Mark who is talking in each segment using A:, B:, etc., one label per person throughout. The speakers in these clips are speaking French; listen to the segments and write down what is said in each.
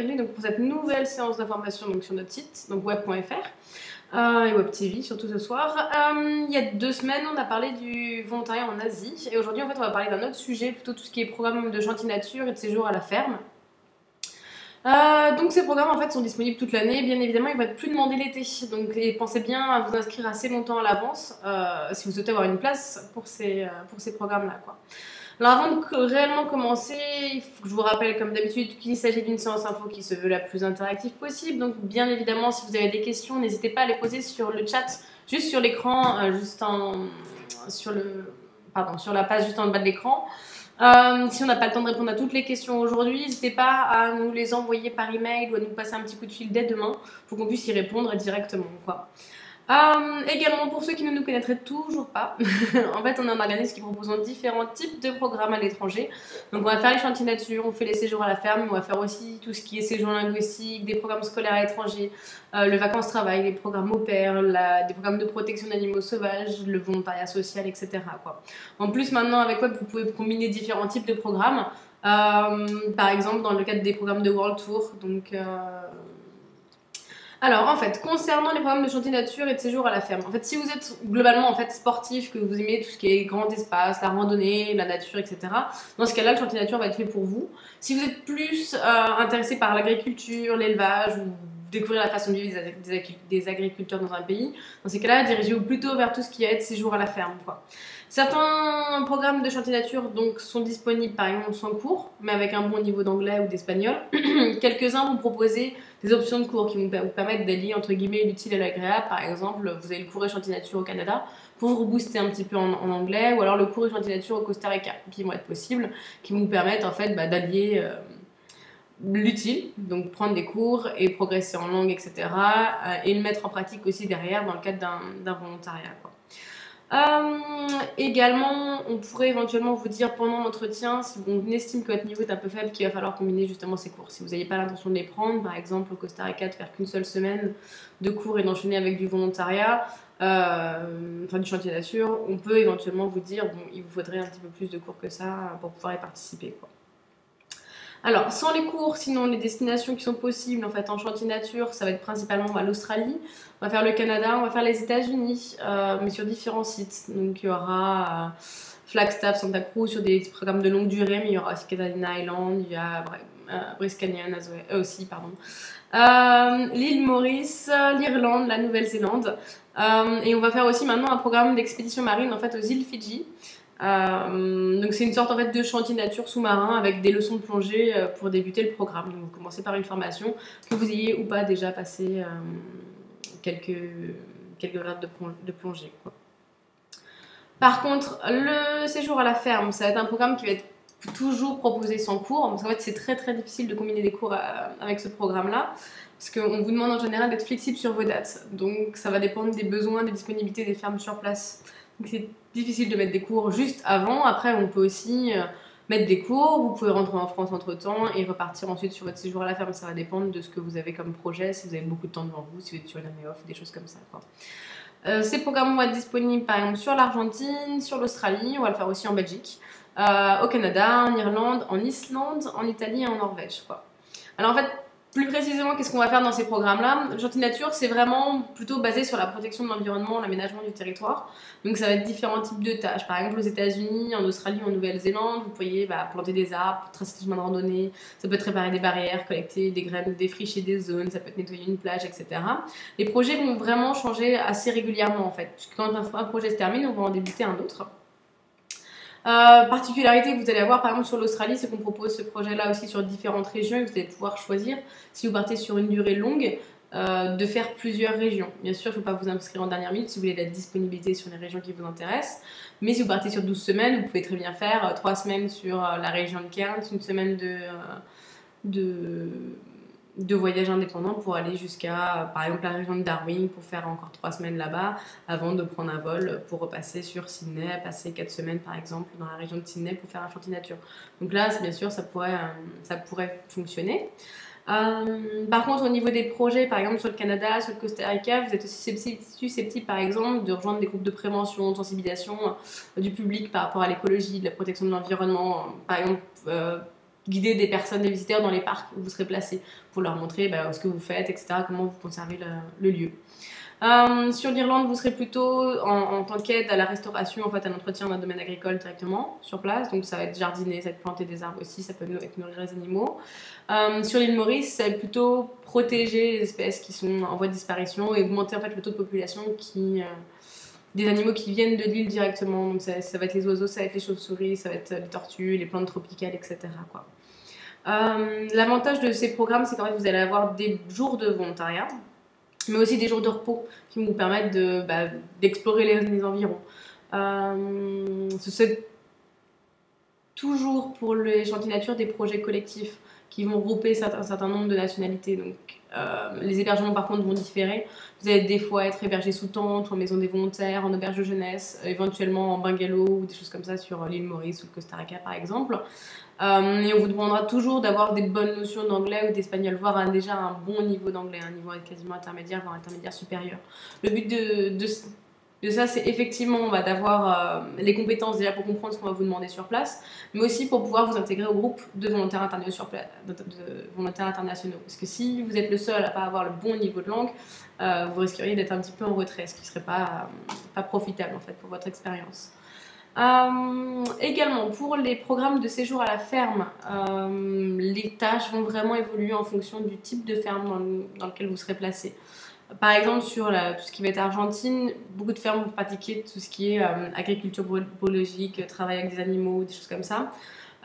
A: bienvenue donc, pour cette nouvelle séance d'information sur notre site, donc web.fr et Web TV surtout ce soir. Il y a 2 semaines, on a parlé du volontariat en Asie et aujourd'hui en fait on va parler d'un autre sujet, plutôt tout ce qui est programme de chantier nature et de séjour à la ferme. Donc ces programmes en fait sont disponibles toute l'année, bien évidemment ils vont être plus demandés l'été, donc pensez bien à vous inscrire assez longtemps à l'avance si vous souhaitez avoir une place pour ces programmes là quoi. Alors avant de réellement commencer, il faut que je vous rappelle comme d'habitude qu'il s'agit d'une séance info qui se veut la plus interactive possible, donc bien évidemment si vous avez des questions n'hésitez pas à les poser sur le chat, juste sur l'écran, sur la page juste en bas de l'écran. Si on n'a pas le temps de répondre à toutes les questions aujourd'hui, n'hésitez pas à nous les envoyer par email ou à nous passer un petit coup de fil dès demain pour qu'on puisse y répondre directement quoi. Également pour ceux qui ne nous connaîtraient toujours pas, en fait on est un organisme qui propose différents types de programmes à l'étranger. Donc on va faire les chantiers nature, on fait les séjours à la ferme, on va faire aussi tout ce qui est séjour linguistique, des programmes scolaires à l'étranger, le vacances-travail, les programmes au pair, des programmes de protection d'animaux sauvages, le volontariat social, etc. quoi. En plus maintenant avec Web vous pouvez combiner différents types de programmes, par exemple dans le cadre des programmes de World Tour. Alors en fait, concernant les programmes de chantier nature et de séjour à la ferme, en fait si vous êtes globalement en fait sportif, que vous aimez tout ce qui est grand espace, la randonnée, la nature, etc. Dans ce cas-là, le chantier nature va être fait pour vous. Si vous êtes plus intéressé par l'agriculture, l'élevage ou découvrir la façon de vivre des agriculteurs dans un pays, dans ces cas-là, dirigez-vous plutôt vers tout ce qui est séjour à la ferme quoi. Certains programmes de chantier nature donc, sont disponibles par exemple sans cours, mais avec un bon niveau d'anglais ou d'espagnol. Quelques-uns vont proposer des options de cours qui vont vous permettre d'allier entre guillemets l'utile et l'agréable. Par exemple, vous avez le cours et chantier nature au Canada pour vous rebooster un petit peu en anglais, ou alors le cours et chantier nature au Costa Rica, qui vont être possibles, qui vont vous permettre en fait d'allier l'utile, donc prendre des cours et progresser en langue, etc. Et le mettre en pratique aussi derrière dans le cadre d'un volontariat quoi. Également, on pourrait éventuellement vous dire pendant l'entretien, si on estime que votre niveau est un peu faible, qu'il va falloir combiner justement ces cours. Si vous n'avez pas l'intention de les prendre, par exemple au Costa Rica, de faire qu'une seule semaine de cours et d'enchaîner avec du volontariat, du chantier nature, on peut éventuellement vous dire bon, il vous faudrait un petit peu plus de cours que ça pour pouvoir y participer quoi. Alors, sans les cours, sinon les destinations qui sont possibles en fait en chantier nature, ça va être principalement l'Australie, on va faire le Canada, on va faire les États-Unis, mais sur différents sites. Donc il y aura Flagstaff, Santa Cruz sur des programmes de longue durée, mais il y aura aussi Catalina Island, il y a Bryce Canyon aussi, pardon. L'île Maurice, l'Irlande, la Nouvelle-Zélande, et on va faire aussi maintenant un programme d'expédition marine en fait aux îles Fidji. Donc c'est une sorte en fait de chantier nature sous-marin avec des leçons de plongée pour débuter le programme. Donc vous commencez par une formation, que vous ayez ou pas déjà passé quelques grades de plongée quoi. Par contre, le séjour à la ferme, ça va être un programme qui va être toujours proposé sans cours, parce qu'en fait c'est très très difficile de combiner des cours avec ce programme-là, parce qu'on vous demande en général d'être flexible sur vos dates, donc ça va dépendre des besoins, des disponibilités des fermes sur place. Donc c'est difficile de mettre des cours juste avant. Après, on peut aussi mettre des cours. Vous pouvez rentrer en France entre-temps et repartir ensuite sur votre séjour à la ferme. Ça va dépendre de ce que vous avez comme projet, si vous avez beaucoup de temps devant vous, si vous êtes sur une année off, des choses comme ça quoi. Ces programmes vont être disponibles par exemple sur l'Argentine, sur l'Australie, on va le faire aussi en Belgique, au Canada, en Irlande, en Islande, en Italie et en Norvège quoi. Alors en fait, plus précisément, qu'est-ce qu'on va faire dans ces programmes-là? Le chantier nature, c'est vraiment plutôt basé sur la protection de l'environnement, l'aménagement du territoire. Donc ça va être différents types de tâches. Par exemple, aux États-Unis, en Australie, en Nouvelle-Zélande, vous pourriez planter des arbres, tracer des chemins de randonnée, ça peut être réparer des barrières, collecter des graines, défricher des zones, ça peut être nettoyer une plage, etc. Les projets vont vraiment changer assez régulièrement en fait. Quand un projet se termine, on va en débuter un autre. Particularité que vous allez avoir par exemple sur l'Australie, c'est qu'on propose ce projet là aussi sur différentes régions et vous allez pouvoir choisir, si vous partez sur une durée longue, de faire plusieurs régions. Bien sûr, il ne faut pas vous inscrire en dernière minute si vous voulez de la disponibilité sur les régions qui vous intéressent, mais si vous partez sur 12 semaines, vous pouvez très bien faire 3 semaines sur la région de Cairns, une semaine de voyage indépendant pour aller jusqu'à par exemple la région de Darwin pour faire encore 3 semaines là-bas avant de prendre un vol pour repasser sur Sydney, passer 4 semaines par exemple dans la région de Sydney pour faire un chantier nature. Donc là bien sûr ça pourrait fonctionner. Par contre au niveau des projets par exemple sur le Canada, sur le Costa Rica, vous êtes aussi susceptible par exemple de rejoindre des groupes de prévention, de sensibilisation du public par rapport à l'écologie, de la protection de l'environnement, par exemple guider des personnes, des visiteurs dans les parcs où vous serez placés pour leur montrer ce que vous faites, etc., comment vous conservez le lieu. Sur l'Irlande, vous serez plutôt en tant qu'aide à la restauration, en fait, à l'entretien d'un domaine agricole directement sur place. Donc ça va être jardiner, ça va être planter des arbres aussi, ça peut être nourrir les animaux. Sur l'île Maurice, ça va être plutôt protéger les espèces qui sont en voie de disparition et augmenter en fait le taux de population des animaux qui viennent de l'île directement. Donc ça va être les oiseaux, ça va être les chauves-souris, ça va être les tortues, les plantes tropicales, etc., quoi. L'avantage de ces programmes, c'est qu'en fait, vous allez avoir des jours de volontariat, mais aussi des jours de repos qui vont vous permettre d'explorer les environs. C'est toujours pour les chantiers nature des projets collectifs qui vont regrouper un certain nombre de nationalités. Donc, les hébergements par contre vont différer. Vous allez des fois être hébergé sous tente, ou en maison des volontaires, en auberge de jeunesse, éventuellement en bungalow ou des choses comme ça sur l'île Maurice ou le Costa Rica par exemple. Et on vous demandera toujours d'avoir des bonnes notions d'anglais ou d'espagnol, voire déjà un bon niveau d'anglais, un niveau quasiment intermédiaire, voire intermédiaire supérieur. Le but de ça, c'est effectivement d'avoir les compétences déjà pour comprendre ce qu'on va vous demander sur place, mais aussi pour pouvoir vous intégrer au groupe de volontaires internationaux. Parce que si vous êtes le seul à ne pas avoir le bon niveau de langue, vous risqueriez d'être un petit peu en retrait, ce qui ne serait pas profitable en fait pour votre expérience. Également, pour les programmes de séjour à la ferme, les tâches vont vraiment évoluer en fonction du type de ferme dans lequel vous serez placé. Par exemple, sur tout ce qui va être Argentine, beaucoup de fermes vont pratiquer tout ce qui est agriculture biologique, travail avec des animaux, des choses comme ça.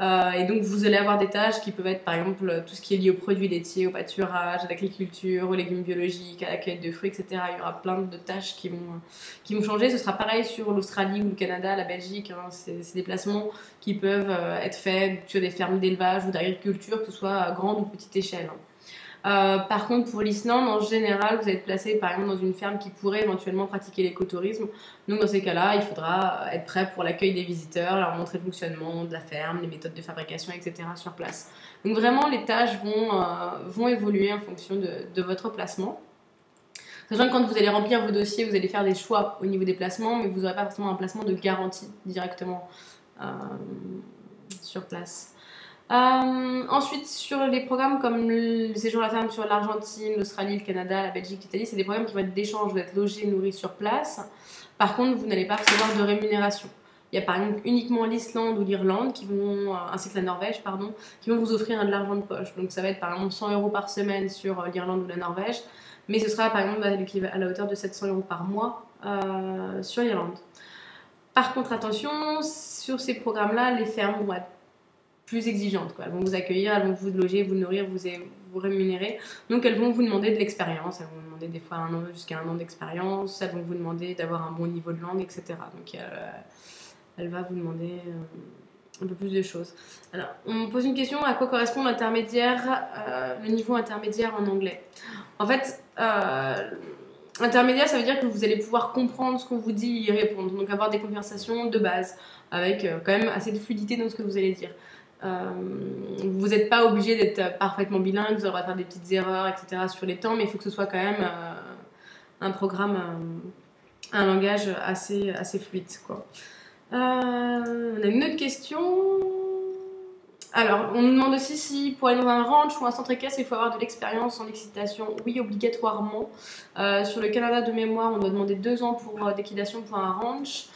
A: Et donc, vous allez avoir des tâches qui peuvent être, par exemple, tout ce qui est lié aux produits laitiers, au pâturage, à l'agriculture, aux légumes biologiques, à la cueillette de fruits, etc. Il y aura plein de tâches qui vont changer. Ce sera pareil sur l'Australie ou le Canada, la Belgique. Hein. C'est des placements qui peuvent être faits sur des fermes d'élevage ou d'agriculture, que ce soit à grande ou petite échelle. Hein. Par contre, pour l'Islande, en général, vous êtes placé par exemple dans une ferme qui pourrait éventuellement pratiquer l'écotourisme. Donc, dans ces cas-là, il faudra être prêt pour l'accueil des visiteurs, leur montrer le fonctionnement de la ferme, les méthodes de fabrication, etc. sur place. Donc, vraiment, les tâches vont évoluer en fonction de votre placement. Sachant que quand vous allez remplir vos dossiers, vous allez faire des choix au niveau des placements, mais vous n'aurez pas forcément un placement de garantie directement sur place. Ensuite, sur les programmes comme le séjour à la ferme sur l'Argentine, l'Australie, le Canada, la Belgique, l'Italie, c'est des programmes qui vont être d'échange, vous êtes logé, nourri sur place. Par contre, vous n'allez pas recevoir de rémunération. Il y a par exemple uniquement l'Islande ou l'Irlande ainsi que la Norvège, qui vont vous offrir de l'argent de poche. Donc ça va être par exemple 100 € par semaine sur l'Irlande ou la Norvège, mais ce sera par exemple à la hauteur de 700 € par mois sur l'Irlande. Par contre, attention, sur ces programmes-là, les fermes vont être plus exigeantes, quoi. Elles vont vous accueillir, elles vont vous loger, vous nourrir, vous rémunérer. Donc elles vont vous demander de l'expérience, elles vont vous demander des fois jusqu'à 1 an d'expérience, elles vont vous demander d'avoir un bon niveau de langue, etc. Donc elle va vous demander un peu plus de choses. Alors, on me pose une question, à quoi correspond le niveau intermédiaire en anglais? En fait, intermédiaire, ça veut dire que vous allez pouvoir comprendre ce qu'on vous dit et y répondre. Donc avoir des conversations de base, avec quand même assez de fluidité dans ce que vous allez dire. Vous n'êtes pas obligé d'être parfaitement bilingue, vous aurez faire des petites erreurs, etc. sur les temps, mais il faut que ce soit quand même un programme, un langage assez fluide, quoi. On a une autre question. Alors, on nous demande aussi si pour aller dans un ranch ou un centre équestre, il faut avoir de l'expérience en équitation. Oui, obligatoirement. Sur le Canada de mémoire, on doit demander 2 ans d'équitation pour un ranch.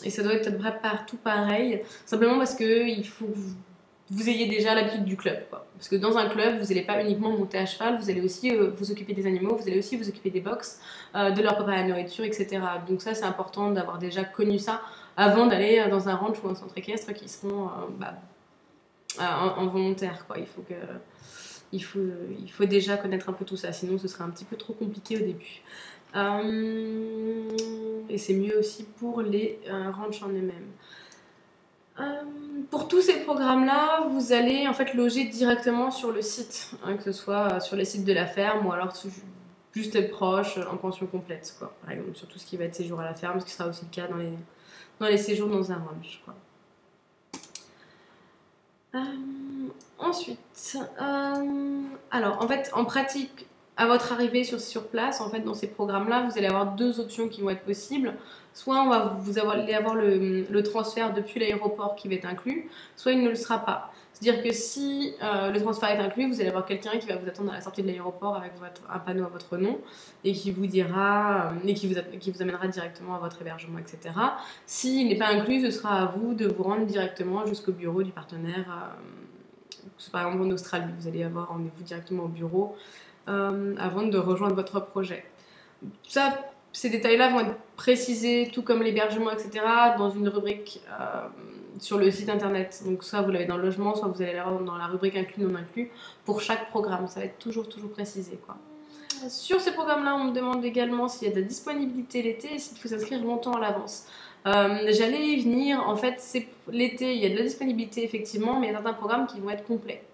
A: Et ça doit être partout pareil. Simplement parce qu'il faut que vous ayez déjà l'habitude du club, quoi. Parce que dans un club, vous n'allez pas uniquement monter à cheval, vous allez aussi vous occuper des animaux, vous allez aussi vous occuper des box, de leur préparer la nourriture, etc. Donc ça, c'est important d'avoir déjà connu ça avant d'aller dans un ranch ou un centre équestre qui seront en volontaire, quoi. Il faut déjà connaître un peu tout ça, sinon ce serait un petit peu trop compliqué au début. Et c'est mieux aussi pour les ranchs en eux-mêmes. Pour tous ces programmes-là, vous allez en fait loger directement sur le site, hein, que ce soit sur les sites de la ferme ou alors juste être proche en pension complète, quoi. Par exemple, sur tout ce qui va être séjour à la ferme, ce qui sera aussi le cas dans les séjours dans un ranch, quoi. Ensuite, alors en fait, en pratique, À votre arrivée sur place, en fait, dans ces programmes-là, vous allez avoir deux options qui vont être possibles. Soit on va allez avoir le transfert depuis l'aéroport qui va être inclus, soit il ne le sera pas. C'est-à-dire que si le transfert est inclus, vous allez avoir quelqu'un qui va vous attendre à la sortie de l'aéroport avec un panneau à votre nom et qui vous dira et qui vous amènera directement à votre hébergement, etc. S'il n'est pas inclus, ce sera à vous de vous rendre directement jusqu'au bureau du partenaire. Par exemple en Australie, vous allez avoir rendez-vous directement au bureau avant de rejoindre votre projet. Ça, ces détails-là vont être précisés, tout comme l'hébergement, etc., dans une rubrique sur le site internet. Donc soit vous l'avez dans le logement, soit vous allez l'avoir dans la rubrique inclus, non inclus, pour chaque programme. Ça va être toujours précisé, quoi. Sur ces programmes-là, on me demande également s'il y a de la disponibilité l'été et s'il faut s'inscrire longtemps à l'avance. J'allais y venir, en fait, l'été, il y a de la disponibilité effectivement, mais il y a certains programmes qui vont être complets,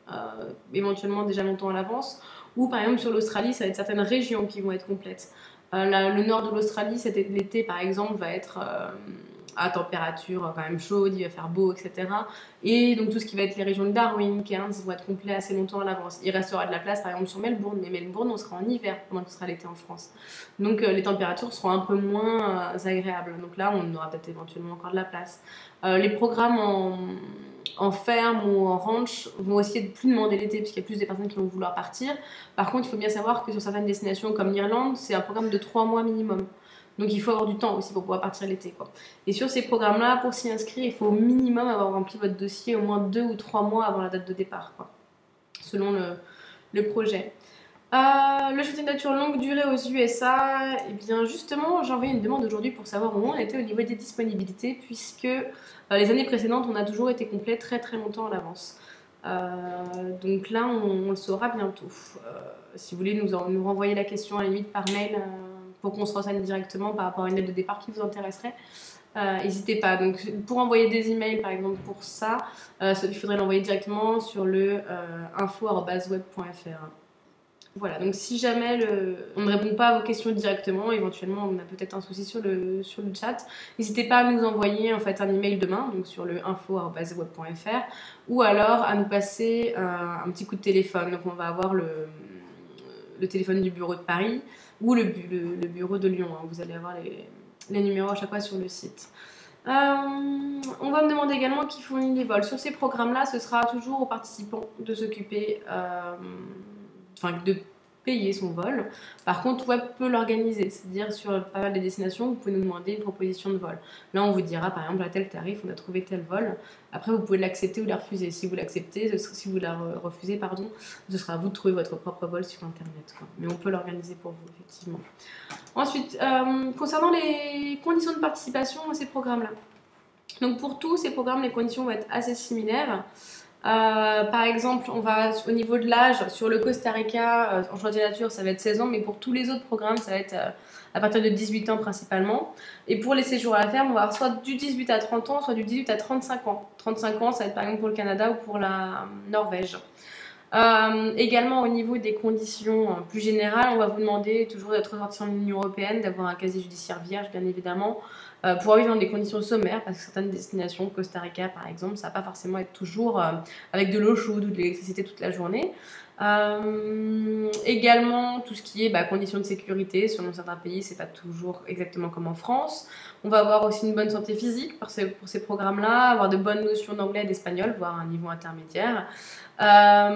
A: éventuellement déjà longtemps à l'avance, ou par exemple sur l'Australie, ça va être certaines régions qui vont être complètes. Le nord de l'Australie, l'été par exemple, va être à température quand même chaude, il va faire beau, etc. Et donc tout ce qui va être les régions de Darwin, Cairns vont être complets assez longtemps à l'avance. Il restera de la place par exemple sur Melbourne, mais Melbourne on sera en hiver pendant que ce sera l'été en France. Donc les températures seront un peu moins agréables. Donc là on aura peut-être éventuellement encore de la place. Les programmes en ferme ou en ranch vont aussi être plus demandés l'été puisqu'il y a plus de personnes qui vont vouloir partir. Par contre il faut bien savoir que sur certaines destinations comme l'Irlande, c'est un programme de 3 mois minimum. Donc il faut avoir du temps aussi pour pouvoir partir l'été, quoi. Et sur ces programmes-là, pour s'y inscrire, il faut au minimum avoir rempli votre dossier au moins 2 ou 3 mois avant la date de départ, quoi, selon le projet. Le chantier de nature longue durée aux USA, eh bien justement, j'ai envoyé une demande aujourd'hui pour savoir où on était au niveau des disponibilités, puisque les années précédentes, on a toujours été complet très longtemps à l'avance. Donc là, on le saura bientôt. Si vous voulez nous renvoyer la question à la limite par mail pour qu'on se renseigne directement par rapport à une date de départ qui vous intéresserait, n'hésitez pas. Donc pour envoyer des emails par exemple pour ça, il faudrait l'envoyer directement sur le info@web.fr. Voilà, donc si jamais on ne répond pas à vos questions directement, éventuellement on a peut-être un souci sur le chat, n'hésitez pas à nous envoyer en fait un email demain, donc sur le info@web.fr, ou alors à nous passer un petit coup de téléphone. Donc on va avoir le téléphone du bureau de Paris ou le bureau de Lyon, hein. Vous allez avoir les numéros à chaque fois sur le site. On va me demander également qui fournit les vols. Sur ces programmes-là, ce sera toujours aux participants de s'occuper, de payer son vol. Par contre, Web peut l'organiser, c'est-à-dire sur pas mal de destinations, vous pouvez nous demander une proposition de vol. Là, on vous dira par exemple à tel tarif, on a trouvé tel vol. Après, vous pouvez l'accepter ou la refuser. Si vous l'acceptez, si vous la refusez, pardon, ce sera à vous de trouver votre propre vol sur Internet, quoi. Mais on peut l'organiser pour vous, effectivement. Ensuite, concernant les conditions de participation à ces programmes-là. Donc pour tous ces programmes, les conditions vont être assez similaires. Par exemple, on va au niveau de l'âge, sur le Costa Rica, en chantier nature, ça va être 16 ans, mais pour tous les autres programmes, ça va être à partir de 18 ans principalement. Et pour les séjours à la ferme, on va avoir soit du 18 à 30 ans, soit du 18 à 35 ans. 35 ans, ça va être par exemple pour le Canada ou pour la Norvège. Également au niveau des conditions plus générales, on va vous demander toujours d'être ressortissant de l'Union Européenne, d'avoir un casier judiciaire vierge bien évidemment, pour vivre dans des conditions sommaires, parce que certaines destinations, Costa Rica par exemple, ça va pas forcément être toujours avec de l'eau chaude ou de l'électricité toute la journée. Également tout ce qui est conditions de sécurité, selon certains pays c'est pas toujours exactement comme en France. On va avoir aussi une bonne santé physique pour ces programmes-là, avoir de bonnes notions d'anglais et d'espagnol, voire un niveau intermédiaire.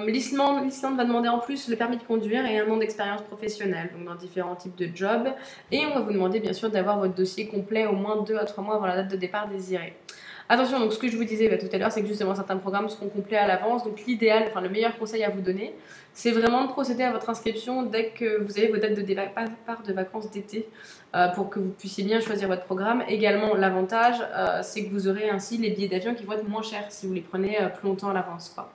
A: L'Islande va demander en plus le permis de conduire et un an d'expérience professionnelle, donc dans différents types de jobs. Et on va vous demander bien sûr d'avoir votre dossier complet au moins 2 à 3 mois avant la date de départ désirée. Attention, donc ce que je vous disais tout à l'heure, c'est que justement certains programmes seront complets à l'avance. Donc l'idéal, le meilleur conseil à vous donner, c'est vraiment de procéder à votre inscription dès que vous avez vos dates de départ de vacances d'été, pour que vous puissiez bien choisir votre programme. Également, l'avantage, c'est que vous aurez ainsi les billets d'avion qui vont être moins chers si vous les prenez plus longtemps à l'avance, quoi.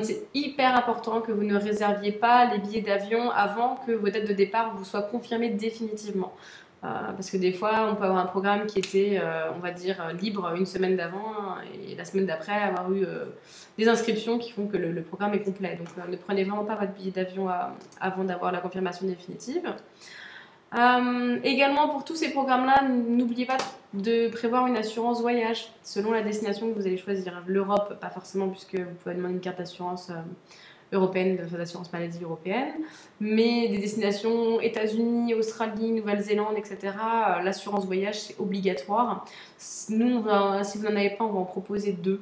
A: C'est hyper important que vous ne réserviez pas les billets d'avion avant que vos dates de départ vous soient confirmées définitivement. Parce que des fois, on peut avoir un programme qui était, on va dire, libre une semaine d'avant et la semaine d'après avoir eu des inscriptions qui font que le programme est complet. Donc ne prenez vraiment pas votre billet d'avion avant d'avoir la confirmation définitive. Également pour tous ces programmes-là, n'oubliez pas de prévoir une assurance voyage selon la destination que vous allez choisir. L'Europe, pas forcément puisque vous pouvez demander une carte d'assurance européenne, d'assurance maladie européenne, mais des destinations États-Unis, Australie, Nouvelle-Zélande, etc., l'assurance voyage, c'est obligatoire. Nous, si vous n'en avez pas, on va en proposer deux.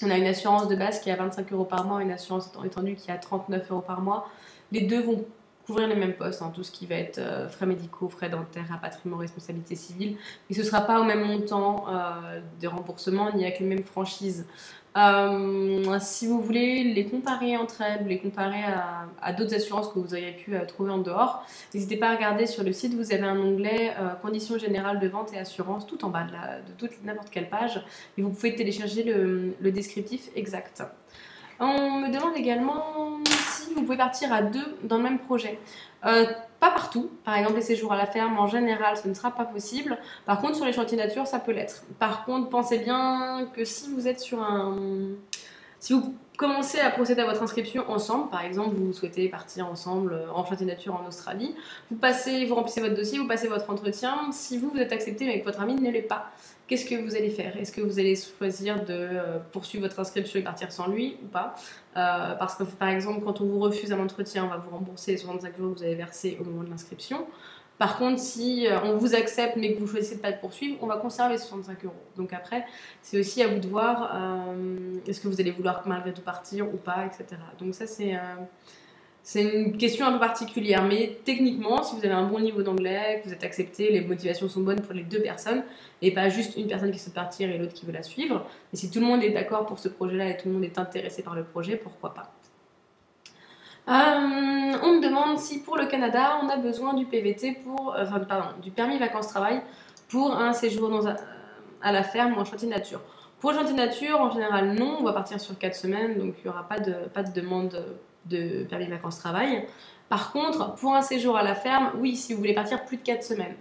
A: On a une assurance de base qui est à 25 € par mois, une assurance étendue qui est à 39 € par mois. Les deux vont couvrir les mêmes postes, tout ce qui va être frais médicaux, frais dentaires, rapatriement, responsabilité civile. Mais ce ne sera pas au même montant de remboursement ni avec les mêmes franchises. Si vous voulez les comparer entre elles, les comparer à d'autres assurances que vous auriez pu trouver en dehors, n'hésitez pas à regarder sur le site, vous avez un onglet conditions générales de vente et assurance tout en bas de n'importe quelle page et vous pouvez télécharger le descriptif exact. On me demande également si vous pouvez partir à deux dans le même projet. Pas partout, par exemple les séjours à la ferme, en général ce ne sera pas possible. Par contre sur les chantiers nature ça peut l'être. Par contre pensez bien que si vous êtes sur si vous commencez à procéder à votre inscription ensemble, par exemple vous souhaitez partir ensemble en chantier nature en Australie, vous remplissez votre dossier, vous passez votre entretien, si vous êtes accepté mais que votre ami ne l'est pas, qu'est-ce que vous allez faire? Est-ce que vous allez choisir de poursuivre votre inscription et partir sans lui ou pas? Parce que par exemple quand on vous refuse un entretien, on va vous rembourser les 65 € que vous avez versés au moment de l'inscription. Par contre, si on vous accepte mais que vous choisissez de ne pas le poursuivre, on va conserver 65 €. Donc après, c'est aussi à vous de voir est-ce que vous allez vouloir malgré tout partir ou pas, etc. Donc ça, c'est une question un peu particulière. Mais techniquement, si vous avez un bon niveau d'anglais, que vous êtes accepté, les motivations sont bonnes pour les deux personnes et pas juste une personne qui souhaite partir et l'autre qui veut la suivre. Et si tout le monde est d'accord pour ce projet-là et tout le monde est intéressé par le projet, pourquoi pas? On me demande si pour le Canada on a besoin du PVT du permis vacances-travail pour un séjour à la ferme ou en chantier nature. Pour le chantier nature, en général non, on va partir sur 4 semaines, donc il n'y aura pas de demande de permis vacances-travail. Par contre, pour un séjour à la ferme, oui, si vous voulez partir plus de 4 semaines.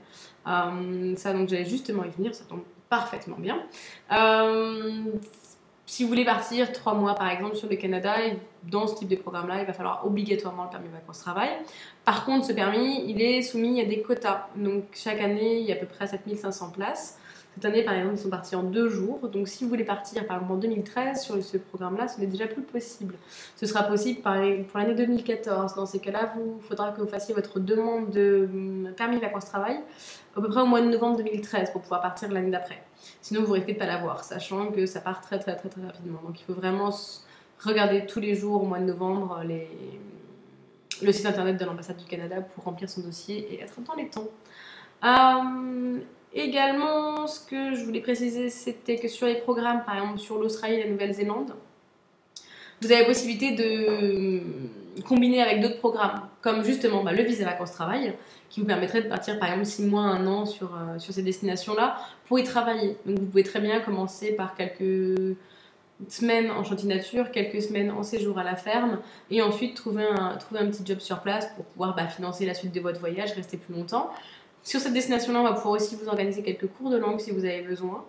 A: Ça, donc j'allais justement y venir, ça tombe parfaitement bien. Si vous voulez partir 3 mois par exemple sur le Canada, dans ce type de programme-là, il va falloir obligatoirement le permis vacances-travail. Par contre, ce permis, il est soumis à des quotas. Donc chaque année, il y a à peu près 7500 places. Cette année, par exemple, ils sont partis en 2 jours. Donc si vous voulez partir par exemple en 2013 sur ce programme-là, ce n'est déjà plus possible. Ce sera possible pour l'année 2014. Dans ces cas-là, il faudra que vous fassiez votre demande de permis vacances-travail à peu près au mois de novembre 2013 pour pouvoir partir l'année d'après. Sinon, vous risquez de ne pas l'avoir, sachant que ça part très rapidement. Donc il faut vraiment regarder tous les jours au mois de novembre le site internet de l'ambassade du Canada pour remplir son dossier et être dans les temps. Également, ce que je voulais préciser, c'était que sur les programmes, par exemple sur l'Australie et la Nouvelle-Zélande, vous avez la possibilité de combiner avec d'autres programmes, comme justement le visa vacances-travail, qui vous permettrait de partir par exemple 6 mois, 1 an sur ces destinations-là pour y travailler. Donc vous pouvez très bien commencer par quelques semaines en chantier nature, quelques semaines en séjour à la ferme, et ensuite trouver un petit job sur place pour pouvoir financer la suite de votre voyage, rester plus longtemps. Sur cette destination-là, on va pouvoir aussi vous organiser quelques cours de langue si vous avez besoin.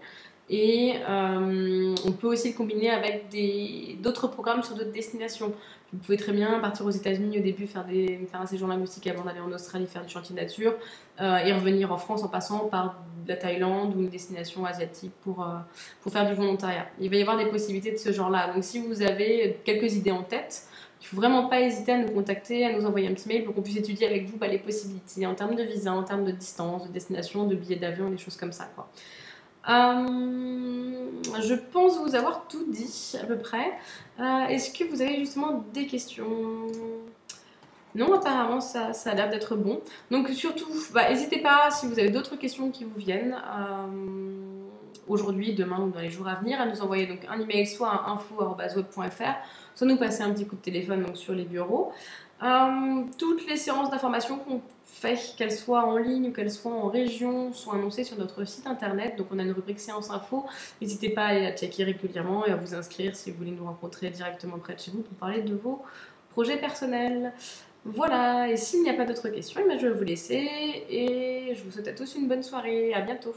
A: Et on peut aussi le combiner avec d'autres programmes sur d'autres destinations. Vous pouvez très bien partir aux États-Unis au début, faire un séjour linguistique avant d'aller en Australie faire du chantier nature et revenir en France en passant par la Thaïlande ou une destination asiatique pour faire du volontariat. Il va y avoir des possibilités de ce genre-là. Donc si vous avez quelques idées en tête, il ne faut vraiment pas hésiter à nous contacter, à nous envoyer un petit mail pour qu'on puisse étudier avec vous les possibilités en termes de visa, en termes de distance, de destination, de billets d'avion, des choses comme ça, quoi. Je pense vous avoir tout dit à peu près. Est-ce que vous avez justement des questions? Non, apparemment ça a l'air d'être bon. Donc surtout, n'hésitez pas si vous avez d'autres questions qui vous viennent aujourd'hui, demain ou dans les jours à venir à nous envoyer donc un email soit à info@web.fr, soit nous passer un petit coup de téléphone donc sur les bureaux. Toutes les séances d'information qu'on fait, qu'elles soient en ligne ou qu'elles soient en région, sont annoncées sur notre site internet. Donc on a une rubrique séance info. N'hésitez pas à aller la checker régulièrement et à vous inscrire si vous voulez nous rencontrer directement près de chez vous pour parler de vos projets personnels. Voilà, et s'il n'y a pas d'autres questions, je vais vous laisser et je vous souhaite à tous une bonne soirée. À bientôt.